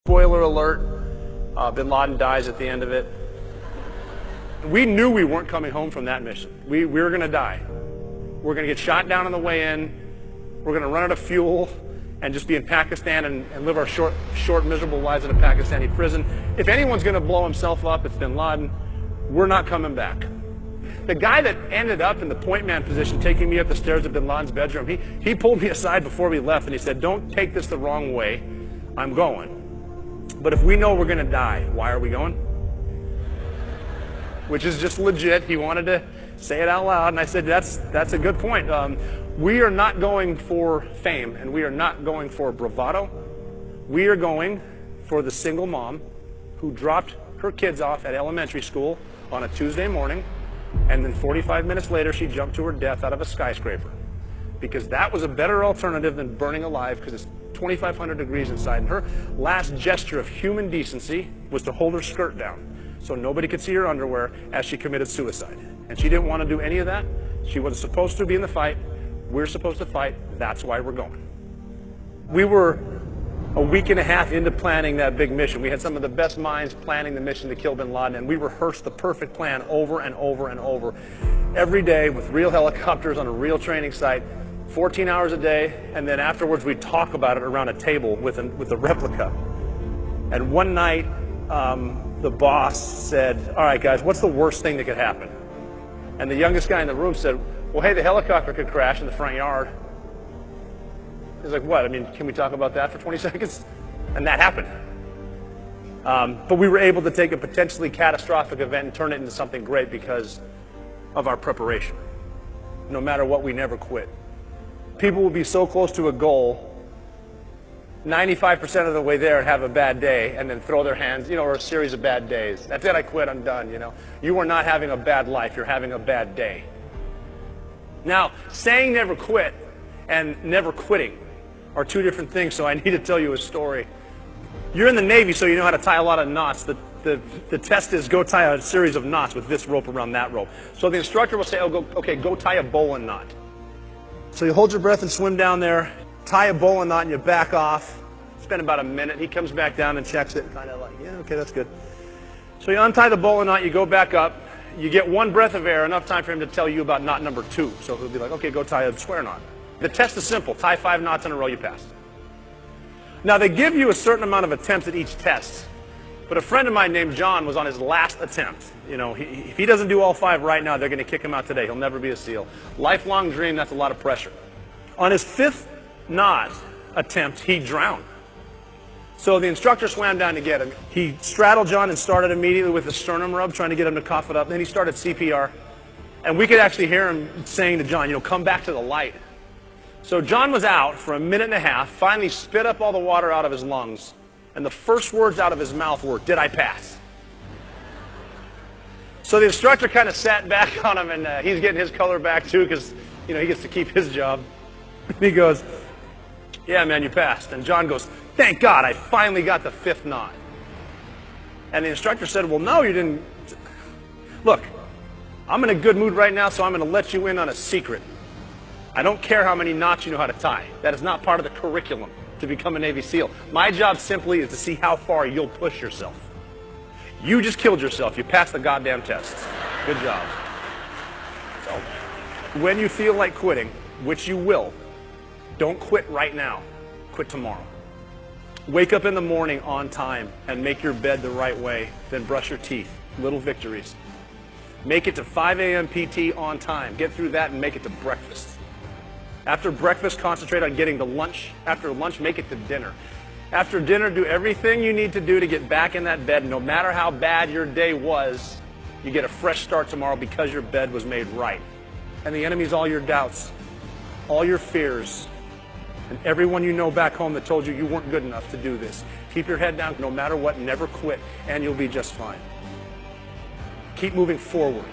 Spoiler alert, bin Laden dies at the end of it. We knew we weren't coming home from that mission. We were going to die. We're going to get shot down on the way in. We're going to run out of fuel and just be in Pakistan and live our short, miserable lives in a Pakistani prison. If anyone's going to blow himself up, it's bin Laden. We're not coming back. The guy that ended up in the point man position taking me up the stairs of bin Laden's bedroom, he pulled me aside before we left and he said, "Don't take this the wrong way. I'm going. But if we know we're going to die, why are we going?" Which is just legit. He wanted to say it out loud, and I said, that's a good point. We are not going for fame, and we are not going for bravado. We are going for the single mom who dropped her kids off at elementary school on a Tuesday morning, and then 45 minutes later she jumped to her death out of a skyscraper. Because that was a better alternative than burning alive, because it's 2,500 degrees inside. And her last gesture of human decency was to hold her skirt down so nobody could see her underwear as she committed suicide. And she didn't want to do any of that. She wasn't supposed to be in the fight. We're supposed to fight. That's why we're going. We were a week and a half into planning that big mission. We had some of the best minds planning the mission to kill bin Laden, and we rehearsed the perfect plan over and over and over every day with real helicopters on a real training site, 14 hours a day, and then afterwards we'd talk about it around a table with a replica. And one night, the boss said, "All right, guys, what's the worst thing that could happen?" And the youngest guy in the room said, "Well, hey, the helicopter could crash in the front yard." He's like, "What? I mean, can we talk about that for 20 seconds? And that happened. But we were able to take a potentially catastrophic event and turn it into something great because of our preparation. No matter what, we never quit. People will be so close to a goal, 95% of the way there, and have a bad day and then throw their hands, or a series of bad days. That's it, I quit, I'm done, You are not having a bad life, you're having a bad day. Now, saying never quit and never quitting are two different things, so I need to tell you a story. You're in the Navy, so you know how to tie a lot of knots. The test is go tie a series of knots with this rope around that rope. So the instructor will say, okay, go tie a bowline knot. So you hold your breath and swim down there, tie a bowline knot, and you back off. Spend about a minute. He comes back down and checks it, kind of like, yeah, okay, that's good. So you untie the bowline knot, you go back up, you get one breath of air, enough time for him to tell you about knot number 2. So he'll be like, okay, go tie a square knot. The test is simple. Tie 5 knots in a row, you passed. Now, they give you a certain amount of attempts at each test. But a friend of mine named John was on his last attempt. If he doesn't do all 5 right now, they're going to kick him out today. He'll never be a SEAL. Lifelong dream, that's a lot of pressure. On his 5th knot attempt, he drowned. So the instructor swam down to get him. He straddled John and started immediately with a sternum rub, trying to get him to cough it up. Then he started CPR. And we could actually hear him saying to John, come back to the light. So John was out for a minute and a half, finally spit up all the water out of his lungs. And the first words out of his mouth were, "Did I pass?" So the instructor kind of sat back on him, and he's getting his color back too, because he gets to keep his job. He goes, "Yeah, man, you passed." And John goes, "Thank God, I finally got the 5th knot." And the instructor said, "Well, no, you didn't. Look, I'm in a good mood right now, so I'm going to let you in on a secret. I don't care how many knots you know how to tie. That is not part of the curriculum to become a Navy SEAL. My job simply is to see how far you'll push yourself. You just killed yourself. You passed the goddamn test. Good job." So, when you feel like quitting, which you will, don't quit right now. Quit tomorrow. Wake up in the morning on time and make your bed the right way. Then brush your teeth. Little victories. Make it to 5 a.m. PT on time. Get through that and make it to breakfast. After breakfast, concentrate on getting to lunch. After lunch, make it to dinner. After dinner, do everything you need to do to get back in that bed. No matter how bad your day was, you get a fresh start tomorrow because your bed was made right. And the enemy's all your doubts, all your fears, and everyone you know back home that told you you weren't good enough to do this. Keep your head down no matter what, never quit, and you'll be just fine. Keep moving forward.